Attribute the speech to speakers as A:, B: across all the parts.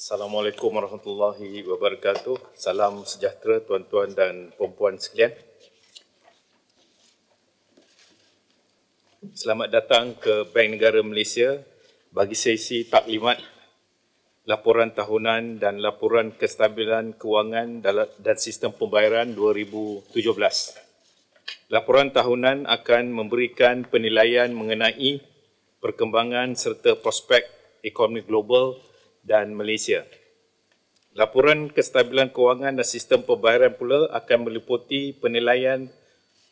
A: Assalamualaikum warahmatullahi wabarakatuh. Salam sejahtera tuan-tuan dan puan-puan sekalian. Selamat datang ke Bank Negara Malaysia bagi sesi taklimat laporan tahunan dan laporan kestabilan kewangan dan sistem pembayaran 2017. Laporan tahunan akan memberikan penilaian mengenai perkembangan serta prospek ekonomi global dan Malaysia. Laporan kestabilan kewangan dan sistem pembayaran pula akan meliputi penilaian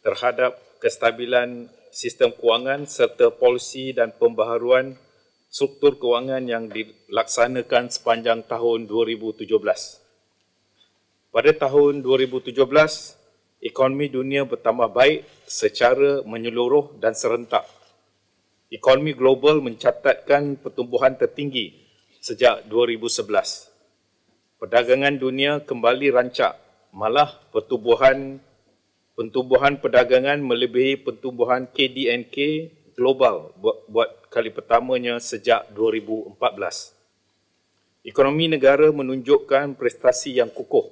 A: terhadap kestabilan sistem kewangan serta polisi dan pembaharuan struktur kewangan yang dilaksanakan sepanjang tahun 2017. Pada tahun 2017, ekonomi dunia bertambah baik secara menyeluruh dan serentak. Ekonomi global mencatatkan pertumbuhan tertinggi sejak 2011. Perdagangan dunia kembali rancak, malah pertumbuhan perdagangan melebihi pertumbuhan KDNK global buat kali pertamanya sejak 2014. Ekonomi negara menunjukkan prestasi yang kukuh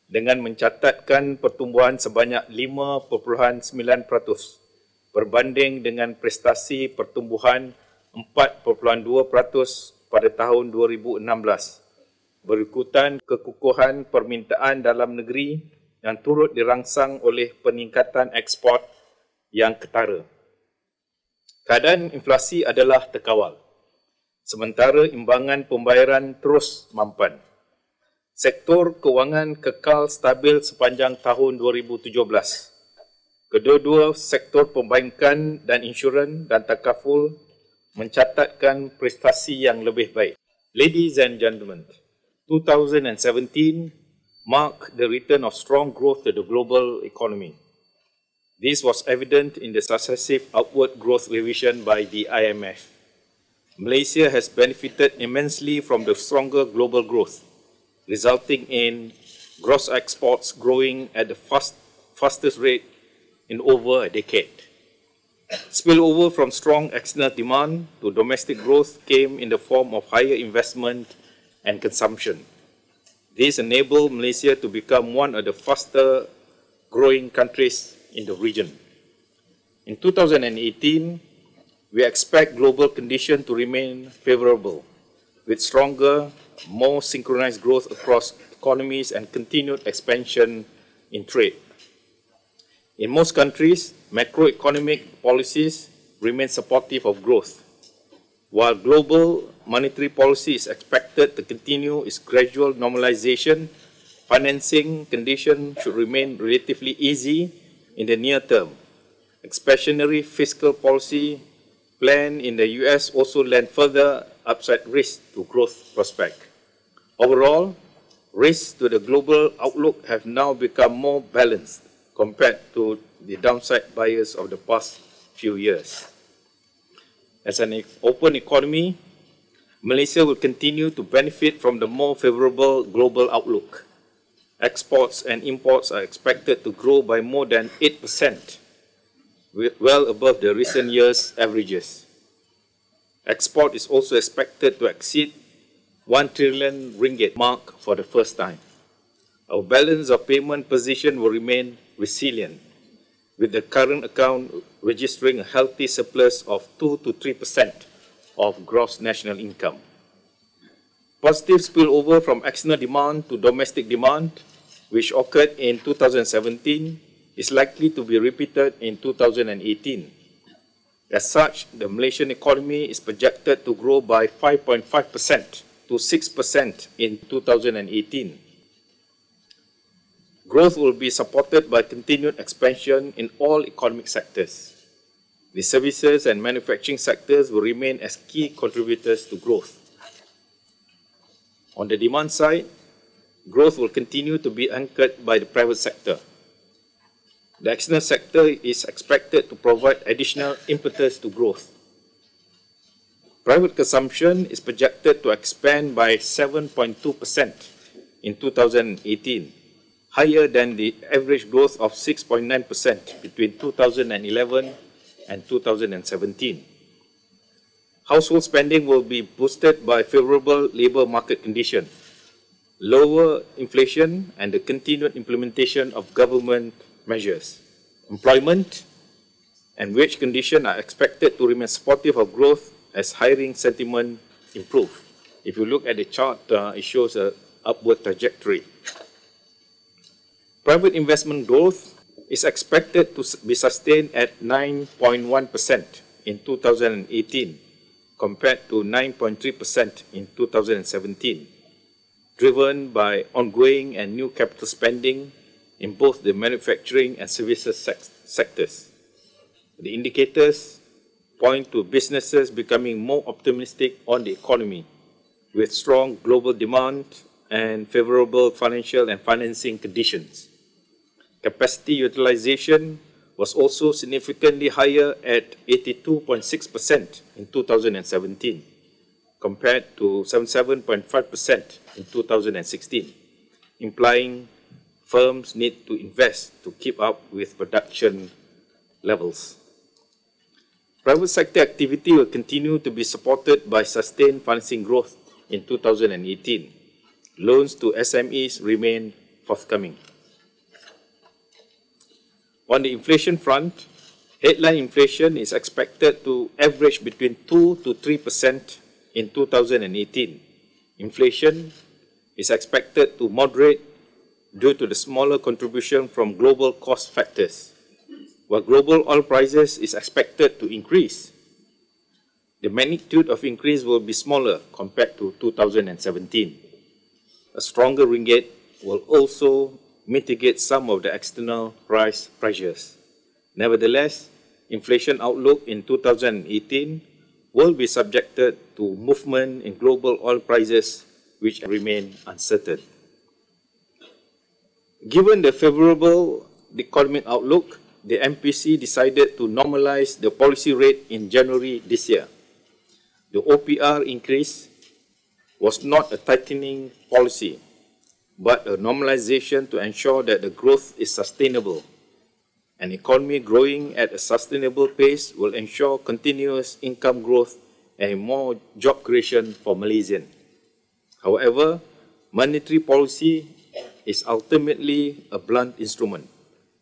A: dengan mencatatkan pertumbuhan sebanyak 5.9% berbanding dengan prestasi pertumbuhan 4.2% pada tahun 2016, berikutan kekukuhan permintaan dalam negeri yang turut dirangsang oleh peningkatan ekspor yang ketara. Keadaan inflasi adalah terkawal, sementara imbangan pembayaran terus mampan. Sektor kewangan kekal stabil sepanjang tahun 2017. Kedua-dua sektor perbankan dan insurans dan takaful mencatatkan prestasi yang lebih baik. Ladies and gentlemen, 2017 marked the return of strong growth to the global economy. This was evident in the successive upward growth revision by the IMF. Malaysia has benefited immensely from the stronger global growth, resulting in gross exports growing at the fastest rate in over a decade. Spillover from strong external demand to domestic growth came in the form of higher investment and consumption. This enabled Malaysia to become one of the faster growing countries in the region. In 2018, we expect global conditions to remain favorable, with stronger, more synchronized growth across economies and continued expansion in trade. In most countries, macroeconomic policies remain supportive of growth, while global monetary policy is expected to continue its gradual normalization. Financing conditions should remain relatively easy in the near term. Expansionary fiscal policy plan in the US also lend further upside risk to growth prospects. Overall, risks to the global outlook have now become more balanced compared to the downside bias of the past few years. As an open economy, Malaysia will continue to benefit from the more favorable global outlook. Exports and imports are expected to grow by more than 8%, well above the recent years' averages. Export is also expected to exceed 1 trillion ringgit mark for the first time. Our balance of payment position will remain resilient, with the current account registering a healthy surplus of 2 to 3% of gross national income. Positive spillover from external demand to domestic demand, which occurred in 2017, is likely to be repeated in 2018. As such, the Malaysian economy is projected to grow by 5.5% to 6% in 2018. Growth will be supported by continued expansion in all economic sectors. The services and manufacturing sectors will remain as key contributors to growth. On the demand side, growth will continue to be anchored by the private sector. The external sector is expected to provide additional impetus to growth. Private consumption is projected to expand by 7.2% in 2018. Higher than the average growth of 6.9% between 2011 and 2017. Household spending will be boosted by favorable labor market conditions, lower inflation, and the continued implementation of government measures. Employment and wage conditions are expected to remain supportive of growth as hiring sentiment improves. If you look at the chart, it shows an upward trajectory. Private investment growth is expected to be sustained at 9.1% in 2018 compared to 9.3% in 2017, driven by ongoing and new capital spending in both the manufacturing and services sectors. The indicators point to businesses becoming more optimistic on the economy, with strong global demand and favorable financial and financing conditions. Capacity utilization was also significantly higher at 82.6% in 2017, compared to 77.5% in 2016, implying firms need to invest to keep up with production levels. Private sector activity will continue to be supported by sustained financing growth in 2018. Loans to SMEs remain forthcoming. On the inflation front, headline inflation is expected to average between 2 to 3% in 2018. Inflation is expected to moderate due to the smaller contribution from global cost factors, while global oil prices is expected to increase. The magnitude of increase will be smaller compared to 2017. A stronger ringgit will also mitigate some of the external price pressures. Nevertheless, inflation outlook in 2018 will be subjected to movement in global oil prices, which remain uncertain. Given the favorable economic outlook, the MPC decided to normalize the policy rate in January this year. The OPR increase was not a tightening policy, but a normalization to ensure that the growth is sustainable. An economy growing at a sustainable pace will ensure continuous income growth and more job creation for Malaysians. However, monetary policy is ultimately a blunt instrument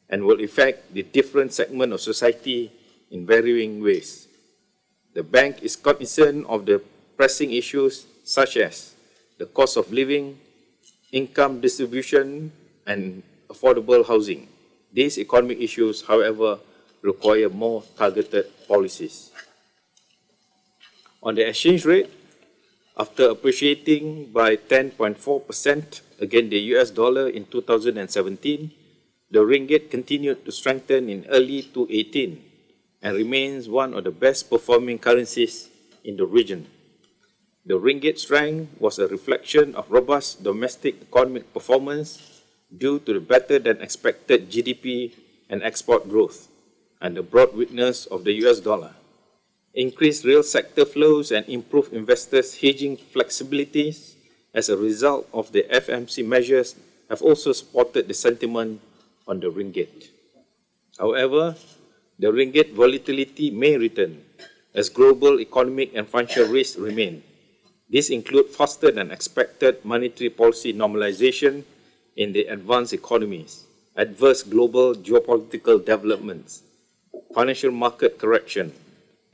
A: and will affect the different segments of society in varying ways. The bank is cognizant of the pressing issues such as the cost of living, income distribution, and affordable housing. These economic issues, however, require more targeted policies. On the exchange rate, after appreciating by 10.4% against the US dollar in 2017, the ringgit continued to strengthen in early 2018 and remains one of the best performing currencies in the region. The ringgit strength was a reflection of robust domestic economic performance due to the better than expected GDP and export growth and the broad weakness of the US dollar. Increased real sector flows and improved investors' hedging flexibilities as a result of the FMC measures have also supported the sentiment on the ringgit. However, the ringgit volatility may return as global economic and financial risks remain. These include faster than expected monetary policy normalization in the advanced economies, adverse global geopolitical developments, financial market correction,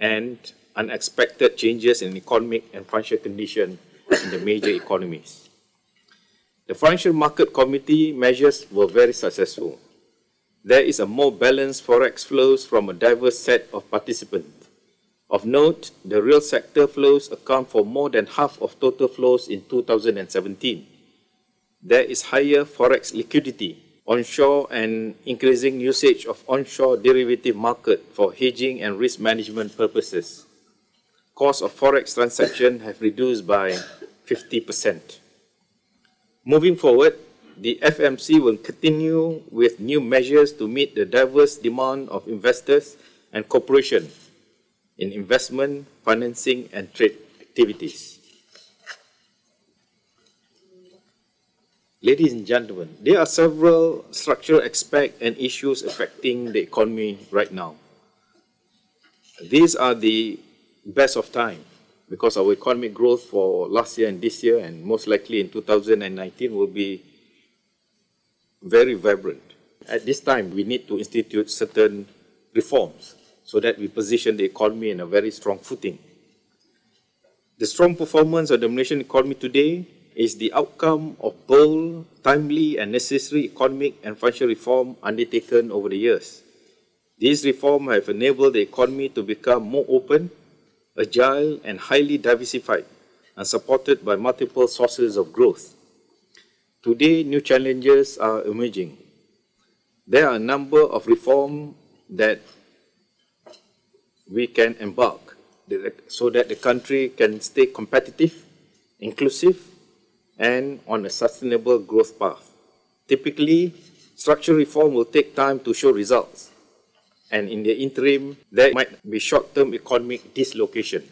A: and unexpected changes in economic and financial conditions in the major economies. The Financial Market Committee measures were very successful. There is a more balanced forex flows from a diverse set of participants. Of note, the real sector flows account for more than half of total flows in 2017. There is higher forex liquidity onshore and increasing usage of onshore derivative market for hedging and risk management purposes. Cost of forex transactions have reduced by 50%. Moving forward, the FMC will continue with new measures to meet the diverse demand of investors and corporations in investment, financing, and trade activities. Ladies and gentlemen, there are several structural aspects and issues affecting the economy right now. These are the best of time because our economic growth for last year and this year, and most likely in 2019, will be very vibrant. At this time, we need to institute certain reforms so that we position the economy in a very strong footing. The strong performance of the Malaysian economy today is the outcome of bold, timely and necessary economic and financial reform undertaken over the years. These reforms have enabled the economy to become more open, agile and highly diversified and supported by multiple sources of growth. Today, new challenges are emerging. There are a number of reforms that we can embark so that the country can stay competitive, inclusive, and on a sustainable growth path. Typically, structural reform will take time to show results, and in the interim, there might be short-term economic dislocation.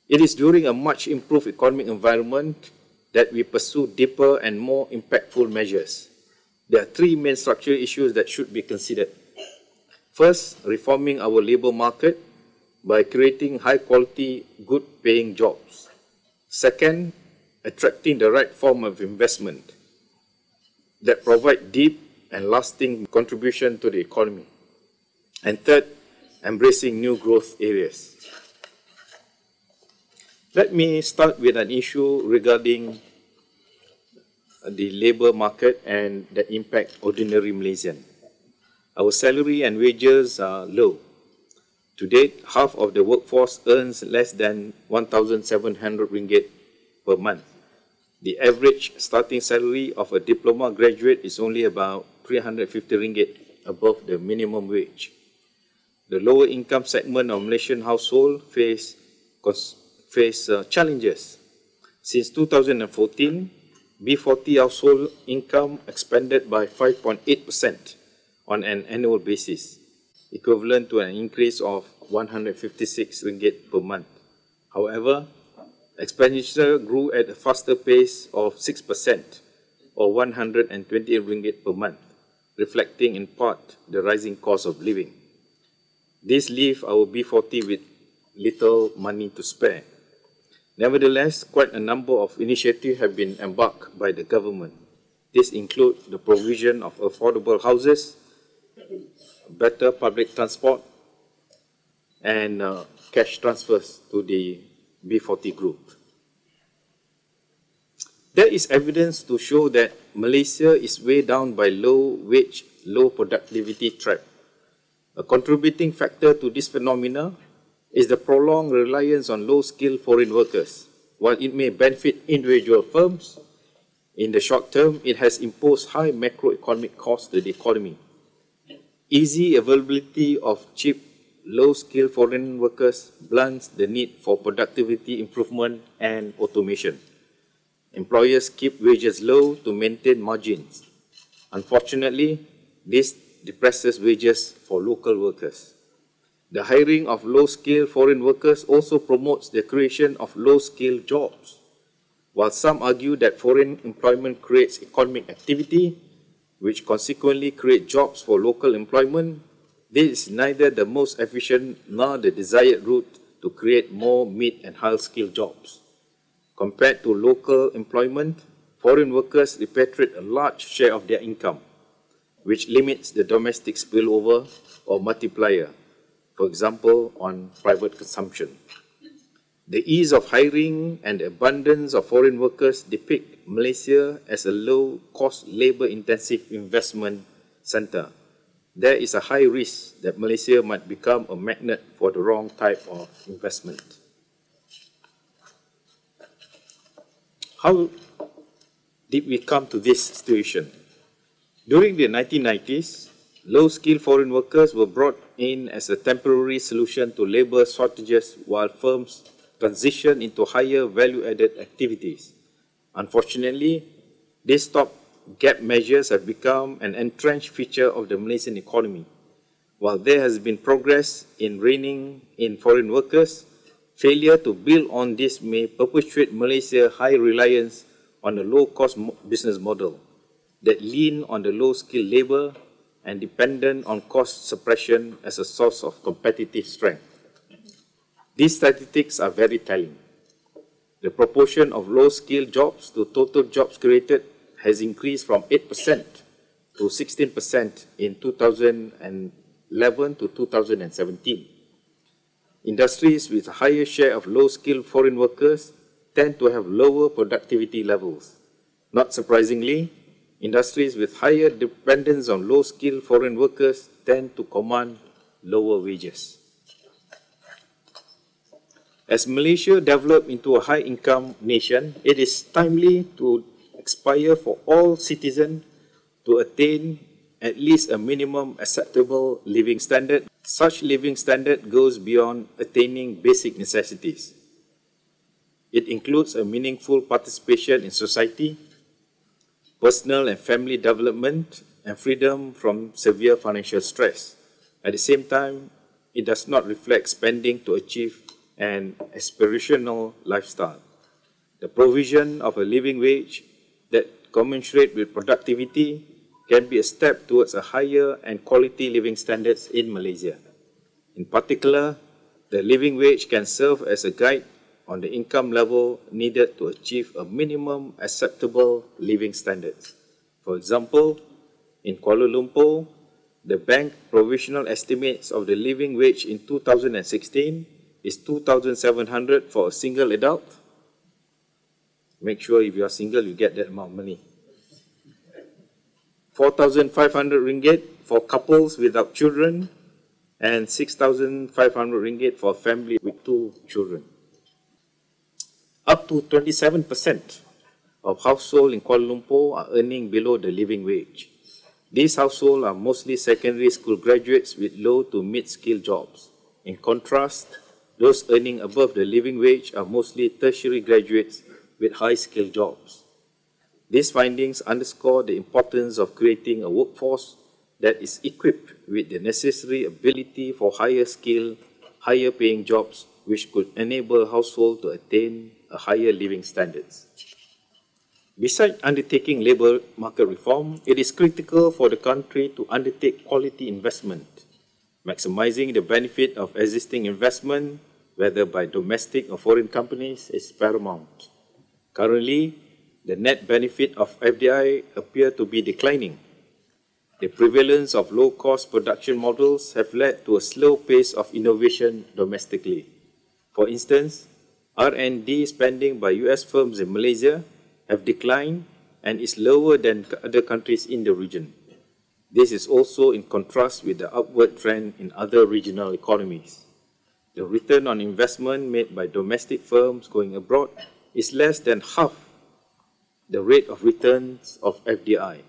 A: It is during a much improved economic environment that we pursue deeper and more impactful measures. There are three main structural issues that should be considered. First, reforming our labour market by creating high-quality, good-paying jobs. Second, attracting the right form of investment that provide deep and lasting contribution to the economy. And third, embracing new growth areas. Let me start with an issue regarding the labour market and the impact ordinary Malaysian. Our salary and wages are low. To date, half of the workforce earns less than 1,700 ringgit per month. The average starting salary of a diploma graduate is only about 350 ringgit above the minimum wage. The lower income segment of Malaysian household face challenges. Since 2014, B40 household income expanded by 5.8% on an annual basis, equivalent to an increase of 156 ringgit per month. However, expenditure grew at a faster pace of 6% or 128 ringgit per month, reflecting in part the rising cost of living. This leaves our B40 with little money to spare. Nevertheless, quite a number of initiatives have been embarked by the government. These include the provision of affordable houses, better public transport, and cash transfers to the B40 group. There is evidence to show that Malaysia is weighed down by low wage, low productivity trap. A contributing factor to this phenomena is the prolonged reliance on low-skilled foreign workers. While it may benefit individual firms, in the short term, it has imposed high macroeconomic costs to the economy. Easy availability of cheap, low-skilled foreign workers blunts the need for productivity improvement and automation. Employers keep wages low to maintain margins. Unfortunately, this depresses wages for local workers. The hiring of low-skilled foreign workers also promotes the creation of low-skilled jobs. While some argue that foreign employment creates economic activity, which consequently create jobs for local employment, this is neither the most efficient nor the desired route to create more mid and high-skilled jobs. Compared to local employment, foreign workers repatriate a large share of their income, which limits the domestic spillover or multiplier, for example, on private consumption. The ease of hiring and the abundance of foreign workers depict Malaysia as a low-cost, labour-intensive investment centre. There is a high risk that Malaysia might become a magnet for the wrong type of investment. How did we come to this situation? During the 1990s, low-skilled foreign workers were brought in as a temporary solution to labour shortages while firms transition into higher value-added activities. Unfortunately, these stop-gap measures have become an entrenched feature of the Malaysian economy. While there has been progress in reining in foreign workers, failure to build on this may perpetuate Malaysia's high reliance on a low-cost business model that lean on the low-skilled labour and dependent on cost suppression as a source of competitive strength. These statistics are very telling. The proportion of low-skilled jobs to total jobs created has increased from 8% to 16% in 2011 to 2017. Industries with a higher share of low-skilled foreign workers tend to have lower productivity levels. Not surprisingly, industries with higher dependence on low-skilled foreign workers tend to command lower wages. As Malaysia develops into a high-income nation, it is timely to aspire for all citizens to attain at least a minimum acceptable living standard. Such living standard goes beyond attaining basic necessities. It includes a meaningful participation in society, personal and family development, and freedom from severe financial stress. At the same time, it does not reflect spending to achieve an aspirational lifestyle. The provision of a living wage that commensurate with productivity can be a step towards a higher and quality living standards in Malaysia. In particular, the living wage can serve as a guide on the income level needed to achieve a minimum acceptable living standards. For example, in Kuala Lumpur, the bank provisional estimates of the living wage in 2016 is 2,700 for a single adult. Make sure if you are single, you get that amount of money. 4,500 ringgit for couples without children, and 6,500 ringgit for a family with 2 children. Up to 27% of households in Kuala Lumpur are earning below the living wage. These households are mostly secondary school graduates with low to mid-skill jobs. In contrast, those earning above the living wage are mostly tertiary graduates with high-skill jobs. These findings underscore the importance of creating a workforce that is equipped with the necessary ability for higher skill, higher paying jobs, which could enable households to attain a higher living standards. Besides undertaking labour market reform, it is critical for the country to undertake quality investment. Maximizing the benefit of existing investment, whether by domestic or foreign companies, is paramount. Currently, the net benefit of FDI appear to be declining. The prevalence of low-cost production models have led to a slow pace of innovation domestically. For instance, R&D spending by US firms in Malaysia have declined and is lower than other countries in the region. This is also in contrast with the upward trend in other regional economies. The return on investment made by domestic firms going abroad is less than half the rate of returns of FDI.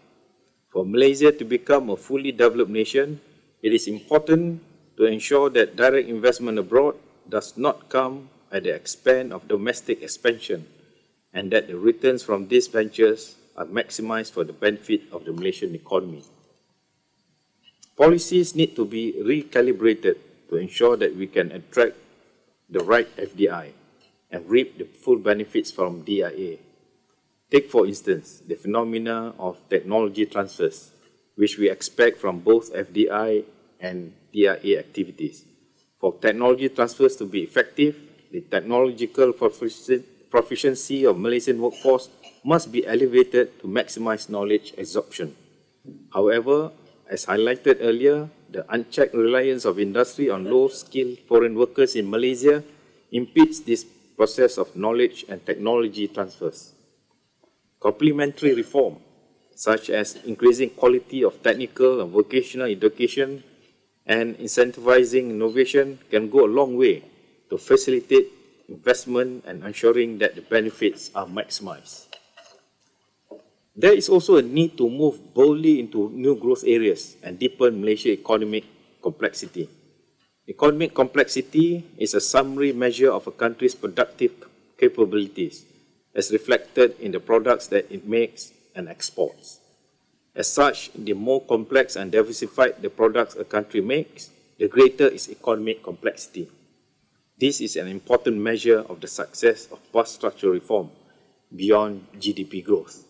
A: For Malaysia to become a fully developed nation, it is important to ensure that direct investment abroad does not come at the expense of domestic expansion, and that the returns from these ventures are maximized for the benefit of the Malaysian economy. Policies need to be recalibrated to ensure that we can attract the right FDI and reap the full benefits from DIA. Take, for instance, the phenomena of technology transfers, which we expect from both FDI and DIA activities. For technology transfers to be effective, the technological proficiency of Malaysian workforce must be elevated to maximize knowledge absorption. However, as highlighted earlier, the unchecked reliance of industry on low-skilled foreign workers in Malaysia impedes this process of knowledge and technology transfers. Complementary reform, such as increasing quality of technical and vocational education and incentivizing innovation, can go a long way to facilitate investment and ensuring that the benefits are maximized. There is also a need to move boldly into new growth areas and deepen Malaysia's economic complexity. Economic complexity is a summary measure of a country's productive capabilities, as reflected in the products that it makes and exports. As such, the more complex and diversified the products a country makes, the greater its economic complexity. This is an important measure of the success of past structural reform beyond GDP growth.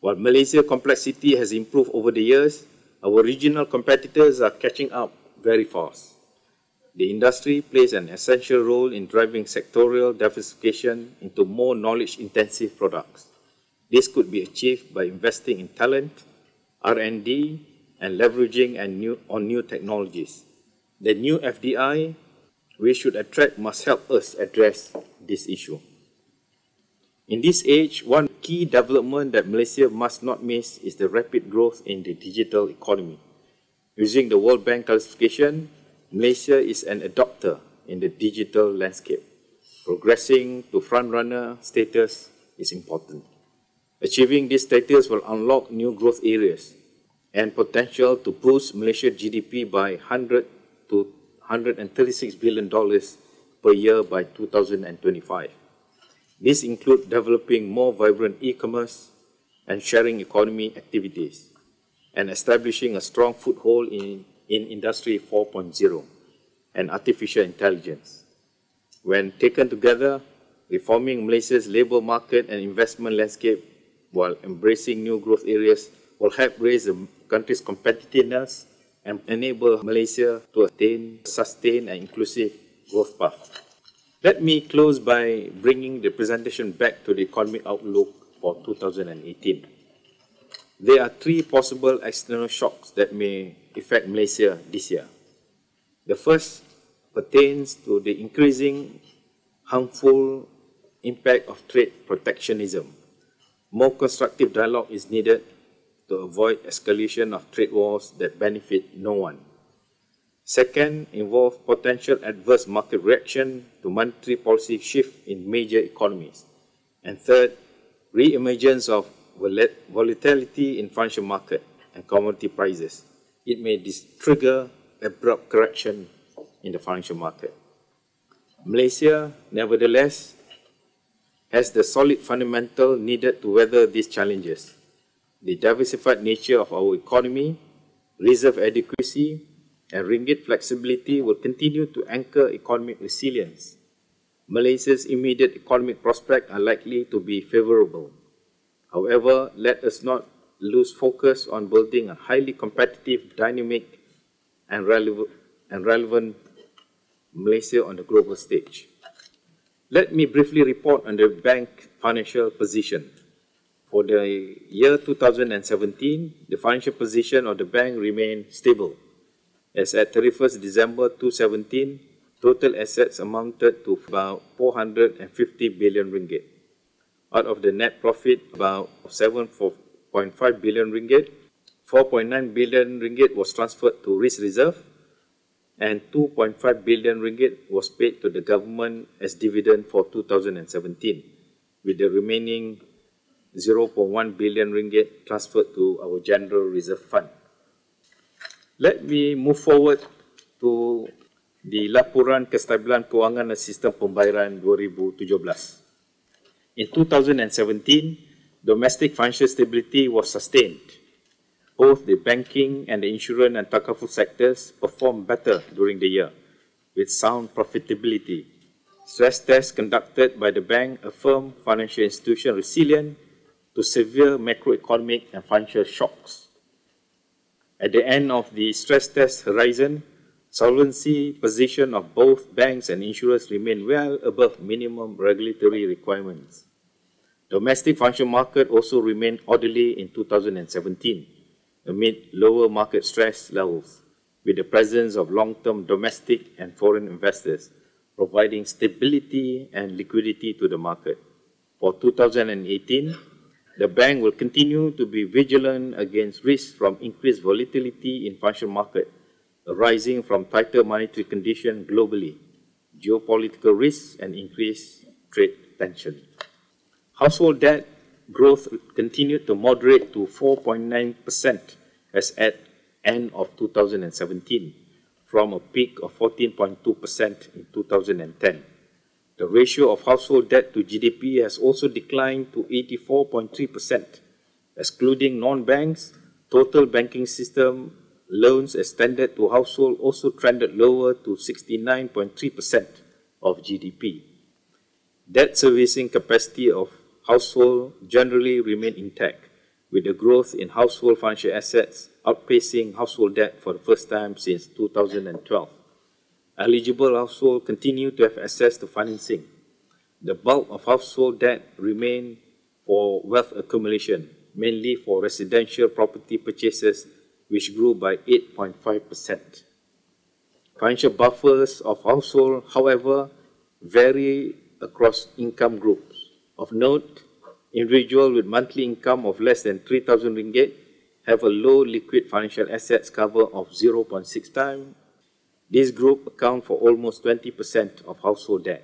A: While Malaysia's complexity has improved over the years, our regional competitors are catching up very fast. The industry plays an essential role in driving sectorial diversification into more knowledge-intensive products. This could be achieved by investing in talent, R&D, and leveraging on new technologies. The new FDI we should attract must help us address this issue. In this age, one key development that Malaysia must not miss is the rapid growth in the digital economy. Using the World Bank classification, Malaysia is an adopter in the digital landscape. Progressing to front-runner status is important. Achieving this status will unlock new growth areas and potential to boost Malaysia's GDP by $100 to $136 billion per year by 2025. These include developing more vibrant e-commerce and sharing economy activities, and establishing a strong foothold in Industry 4.0 and artificial intelligence. When taken together, reforming Malaysia's labour market and investment landscape while embracing new growth areas will help raise the country's competitiveness and enable Malaysia to attain sustained and inclusive growth path. Let me close by bringing the presentation back to the economic outlook for 2018. There are three possible external shocks that may affect Malaysia this year. The first pertains to the increasing harmful impact of trade protectionism. More constructive dialogue is needed to avoid escalation of trade wars that benefit no one. Second, involve potential adverse market reaction to monetary policy shift in major economies. And third, re-emergence of volatility in financial market and commodity prices. It may trigger abrupt correction in the financial market. Malaysia, nevertheless, has the solid fundamental needed to weather these challenges. The diversified nature of our economy, reserve adequacy, and ringgit flexibility will continue to anchor economic resilience. Malaysia's immediate economic prospects are likely to be favourable. However, let us not lose focus on building a highly competitive, dynamic, and relevant Malaysia on the global stage. Let me briefly report on the bank financial position. For the year 2017, the financial position of the bank remained stable. As at 31st December 2017, total assets amounted to about 450 billion ringgit. Out of the net profit, about 7.5 billion ringgit, 4.9 billion ringgit was transferred to risk reserve, and 2.5 billion ringgit was paid to the government as dividend for 2017, with the remaining 0.1 billion ringgit transferred to our General Reserve Fund. Let me move forward to the Laporan Kestabilan Kewangan dan Sistem Pembayaran 2017. In 2017, domestic financial stability was sustained. Both the banking and the insurance and takaful sectors performed better during the year, with sound profitability. Stress tests conducted by the bank affirmed financial institutions resilient to severe macroeconomic and financial shocks. At the end of the stress test horizon, solvency position of both banks and insurers remained well above minimum regulatory requirements. Domestic financial market also remained orderly in 2017 amid lower market stress levels, with the presence of long-term domestic and foreign investors providing stability and liquidity to the market. For 2018, the bank will continue to be vigilant against risks from increased volatility in financial market arising from tighter monetary conditions globally, geopolitical risks, and increased trade tension. Household debt growth continued to moderate to 4.9% as at end of 2017, from a peak of 14.2% in 2010. The ratio of household debt to GDP has also declined to 84.3%. Excluding non-banks, total banking system loans extended to household also trended lower to 69.3% of GDP. Debt servicing capacity of household generally remained intact, with the growth in household financial assets outpacing household debt for the first time since 2012. Eligible households continue to have access to financing. The bulk of household debt remain for wealth accumulation, mainly for residential property purchases, which grew by 8.5%. Financial buffers of household, however, vary across income groups. Of note, individuals with monthly income of less than 3,000 ringgit have a low liquid financial assets cover of 0.6 times. This group account for almost 20% of household debt.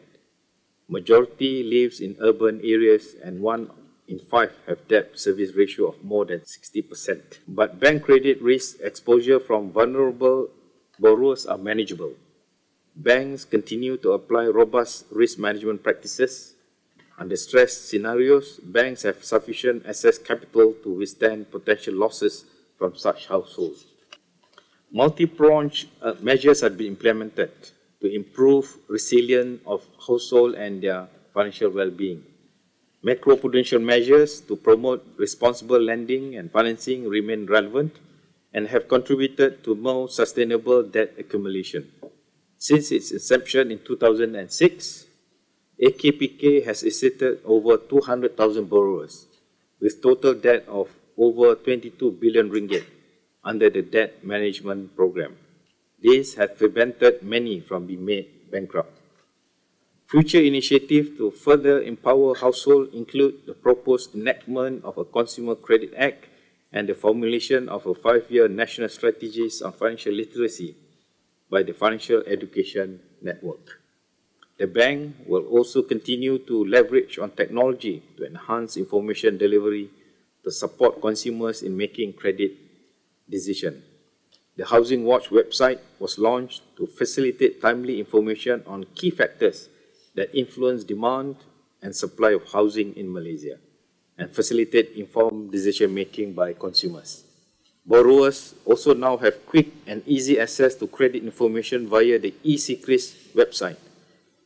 A: Majority lives in urban areas and 1 in 5 have debt service ratio of more than 60%. But bank credit risk exposure from vulnerable borrowers are manageable. Banks continue to apply robust risk management practices. Under stress scenarios, banks have sufficient excess capital to withstand potential losses from such households. Multi-pronged measures have been implemented to improve resilience of households and their financial well-being. Macroprudential measures to promote responsible lending and financing remain relevant and have contributed to more sustainable debt accumulation. Since its inception in 2006, AKPK has assisted over 200,000 borrowers with total debt of over 22 billion ringgit under the debt management program. This has prevented many from being made bankrupt. Future initiatives to further empower households include the proposed enactment of a Consumer Credit Act and the formulation of a 5-year national strategy on financial literacy by the Financial Education Network. The bank will also continue to leverage on technology to enhance information delivery to support consumers in making credit decisions. The Housing Watch website was launched to facilitate timely information on key factors that influence demand and supply of housing in Malaysia and facilitate informed decision-making by consumers. Borrowers also now have quick and easy access to credit information via the eSecrets website.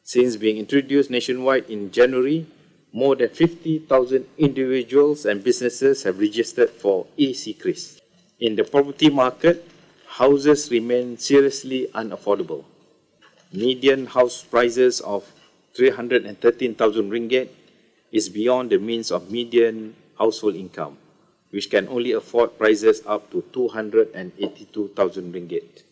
A: Since being introduced nationwide in January, more than 50,000 individuals and businesses have registered for eSecrets. In the property market, houses remain seriously unaffordable. Median house prices of 313,000 ringgit is beyond the means of median household income, which can only afford prices up to 282,000 ringgit.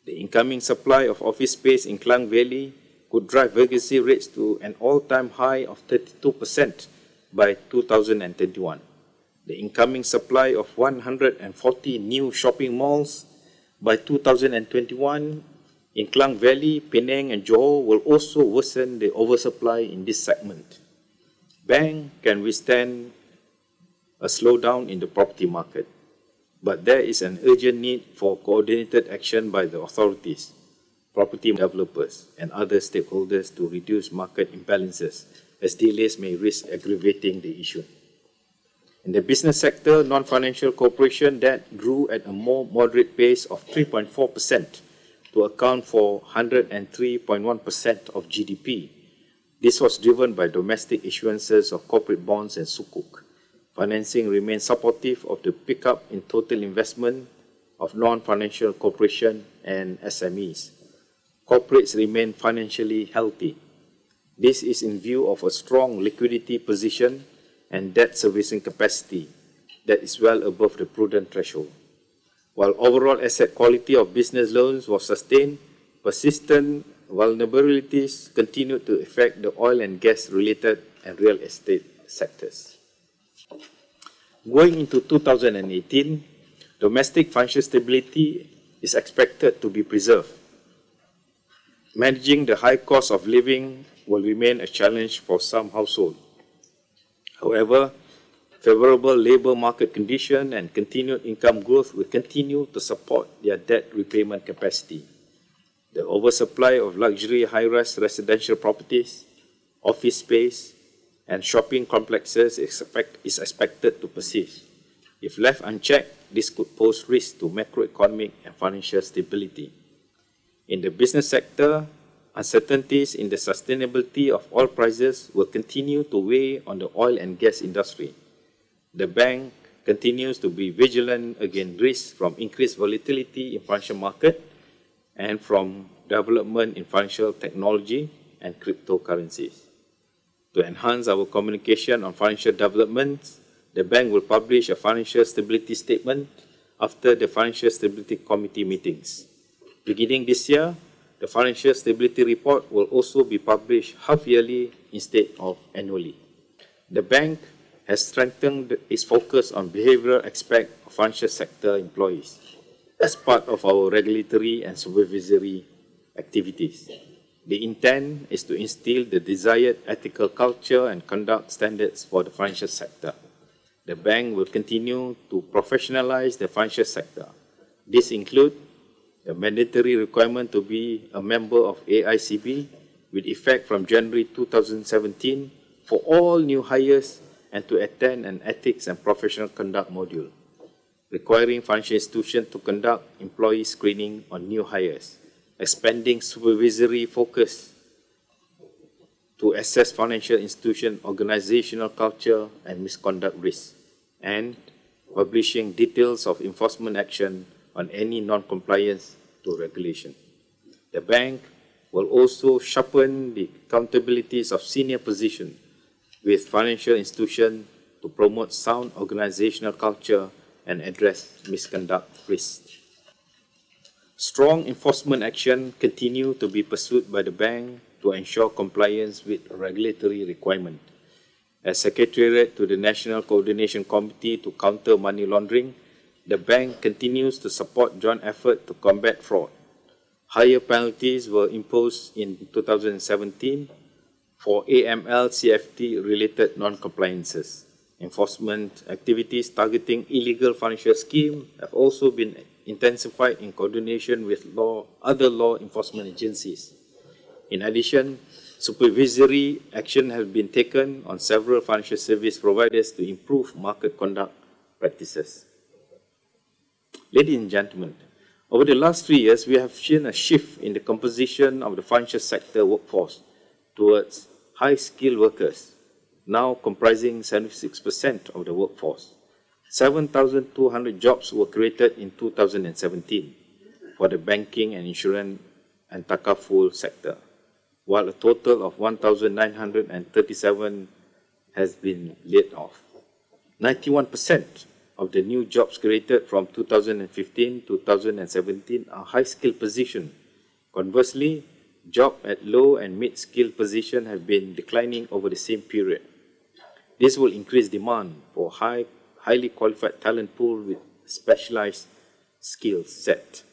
A: The incoming supply of office space in Klang Valley could drive vacancy rates to an all-time high of 32% by 2021. The incoming supply of 140 new shopping malls by 2021 in Klang Valley, Penang and Johor will also worsen the oversupply in this segment. Banks can withstand a slowdown in the property market, but there is an urgent need for coordinated action by the authorities, property developers and other stakeholders to reduce market imbalances, as delays may risk aggravating the issue. In the business sector, non-financial corporation debt grew at a more moderate pace of 3.4% to account for 103.1% of GDP. This was driven by domestic issuances of corporate bonds and sukuk. Financing remains supportive of the pickup in total investment of non-financial corporation and SMEs. Corporates remain financially healthy. This is in view of a strong liquidity position and debt servicing capacity that is well above the prudent threshold. While overall asset quality of business loans was sustained, persistent vulnerabilities continued to affect the oil and gas related and real estate sectors. Going into 2018, domestic financial stability is expected to be preserved. Managing the high cost of living will remain a challenge for some households. However, favorable labour market conditions and continued income growth will continue to support their debt repayment capacity. The oversupply of luxury high-rise residential properties, office space, and shopping complexes is expected to persist. If left unchecked, this could pose risk to macroeconomic and financial stability. In the business sector, uncertainties in the sustainability of oil prices will continue to weigh on the oil and gas industry. The bank continues to be vigilant against risks from increased volatility in financial market and from development in financial technology and cryptocurrencies. To enhance our communication on financial developments, the bank will publish a financial stability statement after the Financial Stability Committee meetings. Beginning this year, the Financial Stability Report will also be published half-yearly instead of annually. The bank has strengthened its focus on behavioral aspects of financial sector employees as part of our regulatory and supervisory activities. The intent is to instill the desired ethical culture and conduct standards for the financial sector. The bank will continue to professionalize the financial sector. This includes the mandatory requirement to be a member of AICB with effect from January 2017 for all new hires and to attend an ethics and professional conduct module, requiring financial institutions to conduct employee screening on new hires, expanding supervisory focus to assess financial institution organizational culture and misconduct risks, and publishing details of enforcement action on any non-compliance to regulation. The bank will also sharpen the accountabilities of senior positions with financial institutions to promote sound organizational culture and address misconduct risks. Strong enforcement action continue to be pursued by the bank to ensure compliance with regulatory requirements. As Secretariat to the National Coordination Committee to counter money laundering, the bank continues to support joint effort to combat fraud. Higher penalties were imposed in 2017 for AML-CFT-related non-compliances. Enforcement activities targeting illegal financial schemes have also been intensified in coordination with other law enforcement agencies. In addition, supervisory action has been taken on several financial service providers to improve market conduct practices. Ladies and gentlemen, over the last 3 years, we have seen a shift in the composition of the financial sector workforce towards high-skilled workers, now comprising 76% of the workforce. 7,200 jobs were created in 2017 for the banking and insurance and takaful sector, while a total of 1,937 has been laid off. 91% of the new jobs created from 2015 to 2017 are high-skilled positions. Conversely, jobs at low and mid-skilled positions have been declining over the same period. This will increase demand for highly qualified talent pool with specialized skill set.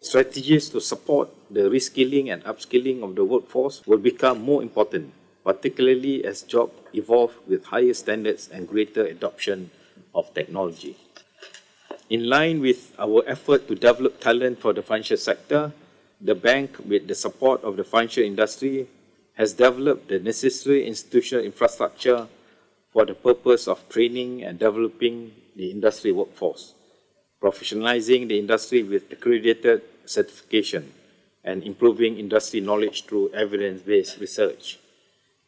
A: Strategies to support the reskilling and upskilling of the workforce will become more important, particularly as jobs evolve with higher standards and greater adoption of technology. In line with our effort to develop talent for the financial sector, the bank, with the support of the financial industry, has developed the necessary institutional infrastructure for the purpose of training and developing the industry workforce, professionalizing the industry with accredited certification, and improving industry knowledge through evidence-based research.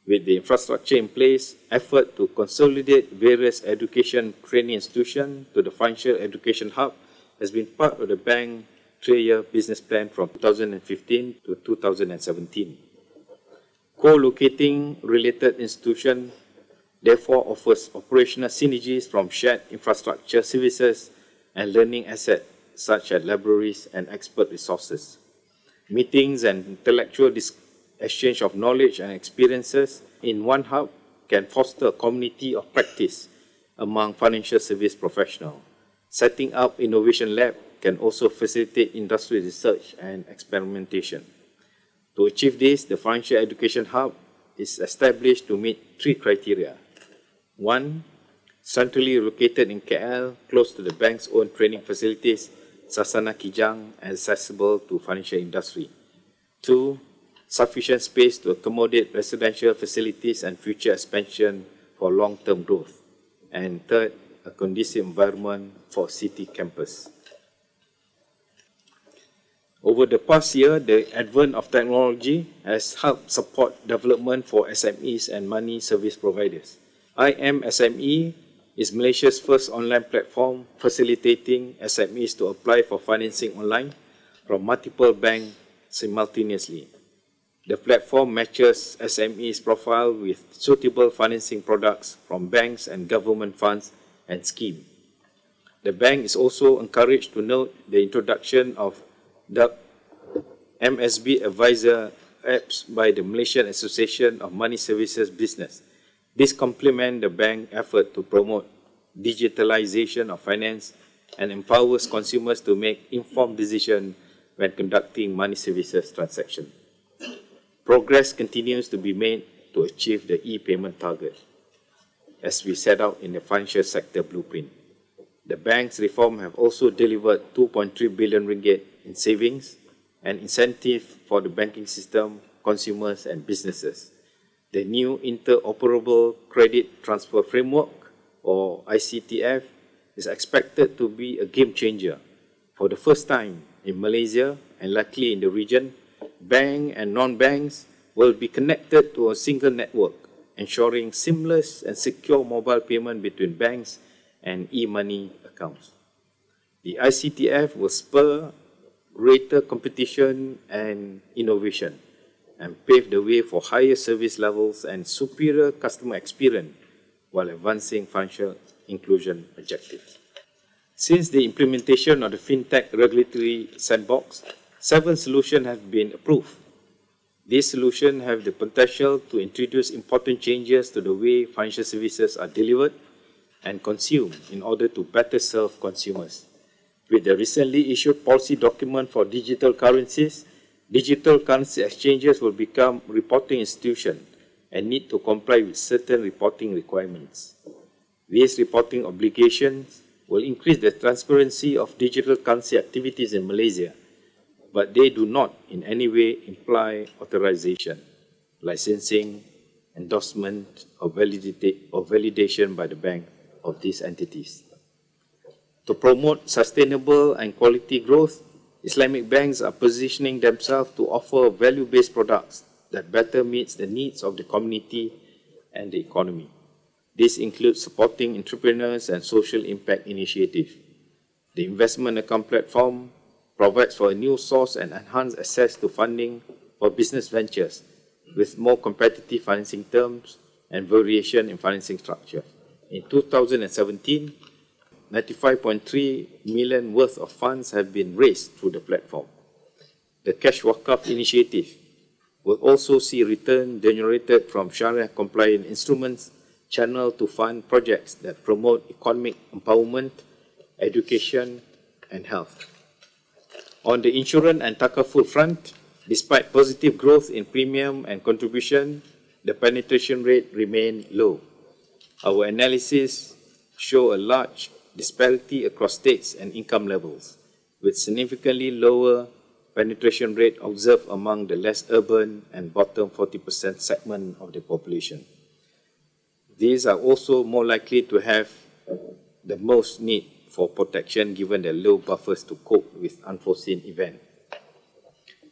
A: With the infrastructure in place, effort to consolidate various education training institutions to the Financial Education Hub has been part of the bank's 3-year business plan from 2015 to 2017. Co-locating related institutions therefore offers operational synergies from shared infrastructure services and learning assets such as libraries and expert resources. Meetings and intellectual exchange of knowledge and experiences in one hub can foster a community of practice among financial service professionals. Setting up innovation lab can also facilitate industry research and experimentation. To achieve this, the Financial Education Hub is established to meet 3 criteria. 1. Centrally located in KL, close to the bank's own training facilities, Sasana Kijang, and accessible to financial industry. 2. Sufficient space to accommodate residential facilities and future expansion for long-term growth. And 3rd, a conducive environment for city campus. Over the past year, the advent of technology has helped support development for SMEs and money service providers. IMSME is Malaysia's first online platform facilitating SMEs to apply for financing online from multiple banks simultaneously. The platform matches SMEs' profile with suitable financing products from banks and government funds and schemes. The bank is also encouraged to note the introduction of the MSB Advisor apps by the Malaysian Association of Money Services Business. This complements the bank's effort to promote digitalization of finance and empowers consumers to make informed decisions when conducting money services transactions. Progress continues to be made to achieve the e-payment target, as we set out in the financial sector blueprint. The bank's reform have also delivered 2.3 billion ringgit in savings and incentive for the banking system, consumers and businesses. The new Interoperable Credit Transfer Framework, or ICTF, is expected to be a game changer. For the first time in Malaysia and likely in the region, banks and non-banks will be connected to a single network, ensuring seamless and secure mobile payment between banks and e-money accounts. The ICTF will spur greater competition and innovation and pave the way for higher service levels and superior customer experience while advancing financial inclusion objectives. Since the implementation of the FinTech regulatory sandbox, 7 solutions have been approved. These solutions have the potential to introduce important changes to the way financial services are delivered and consumed in order to better serve consumers. With the recently issued policy document for digital currencies, digital currency exchanges will become reporting institutions and need to comply with certain reporting requirements. These reporting obligations will increase the transparency of digital currency activities in Malaysia, but they do not in any way imply authorization, licensing, endorsement, or validation by the bank of these entities. To promote sustainable and quality growth, Islamic banks are positioning themselves to offer value-based products that better meets the needs of the community and the economy. This includes supporting entrepreneurs and social impact initiatives. The investment account platform provides for a new source and enhanced access to funding for business ventures with more competitive financing terms and variation in financing structure. In 2017, 95.3 million worth of funds have been raised through the platform. The Cash Wakaf initiative will also see return generated from Sharia-compliant instruments channeled to fund projects that promote economic empowerment, education, and health. On the insurance and takaful front, despite positive growth in premium and contribution, the penetration rate remained low. Our analysis show a large disparity across states and income levels, with significantly lower penetration rate observed among the less urban and bottom 40% segment of the population. These are also more likely to have the most need for protection given their low buffers to cope with unforeseen events.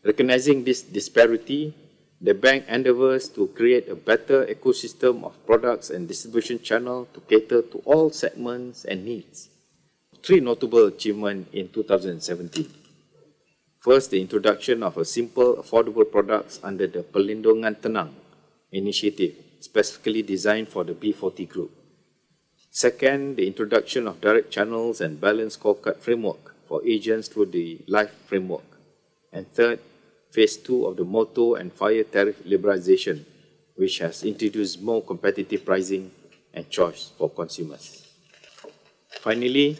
A: Recognizing this disparity, the bank endeavors to create a better ecosystem of products and distribution channels to cater to all segments and needs. 3 notable achievements in 2017. First, the introduction of a simple, affordable products under the Perlindungan Tenang initiative, specifically designed for the B40 group. Second, the introduction of direct channels and balanced scorecard framework for agents through the LIFE framework. And third, Phase 2 of the motor and fire tariff liberalization, which has introduced more competitive pricing and choice for consumers. Finally,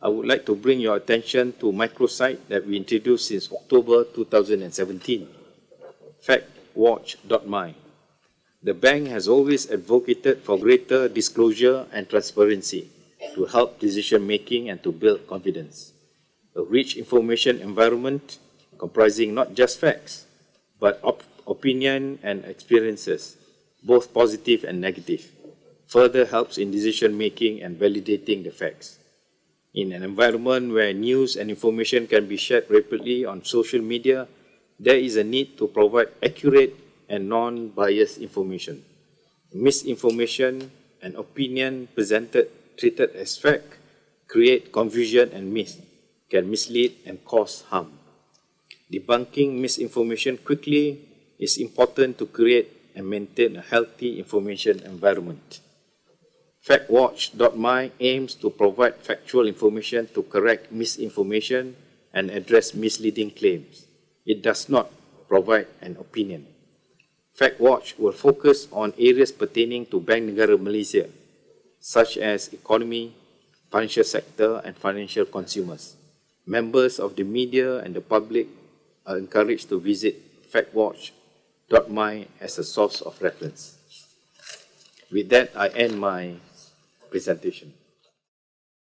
A: I would like to bring your attention to microsite that we introduced since October 2017, factwatch.my. The bank has always advocated for greater disclosure and transparency to help decision-making and to build confidence. A rich information environment comprising not just facts, but opinion and experiences, both positive and negative, further helps in decision-making and validating the facts. In an environment where news and information can be shared rapidly on social media, there is a need to provide accurate and non-biased information. Misinformation and opinion treated as fact create confusion and can mislead and cause harm. Debunking misinformation quickly is important to create and maintain a healthy information environment. Factwatch.my aims to provide factual information to correct misinformation and address misleading claims. It does not provide an opinion. Factwatch will focus on areas pertaining to Bank Negara Malaysia, such as economy, financial sector, and financial consumers. Members of the media and the public are encouraged to visit factwatch.my as a source of reference. With that, I end my presentation.